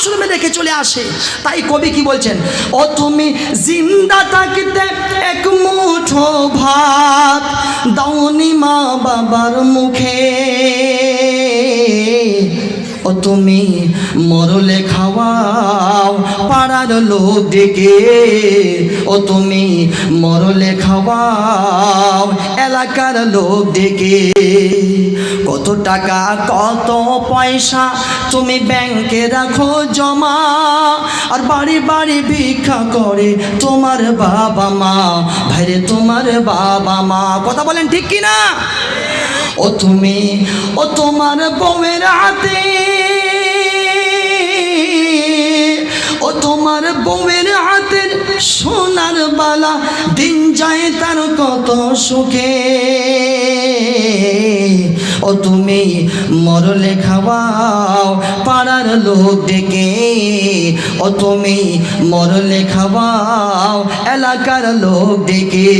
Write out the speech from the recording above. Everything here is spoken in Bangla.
আশ্রমে রেখে চলে আসে। তাই কবি কি বলছেন, ও তুমি জিন্দা থাকতে এক মুঠো ভাত দাওনি মা বাবার মুখে, ও তুমি মরলে খাওয়াও পাড়ার লোক ডেকে, ও তুমি মরলে খাওয়াও এলাকার লোক ডেকে। কত টাকা কত পয়সা তুমি ব্যাংকে রাখো জমা, আর বাড়ি বাড়ি ভিক্ষা করে তোমার বাবা মা, ভাইরে তোমার বাবা মা। কথা বলেন ঠিক কি না? ও তুমি, ও তোমার বউয়ের হাতে, ও তোমার বউয়ের হাতের সোনার বালা দিন যায় তার কত সুখে, ও তুমি মরলে খাওয়াও পাড়ার লোক ডেকে, ও তুমি মরলে খাওয়াও এলাকার লোক ডেকে।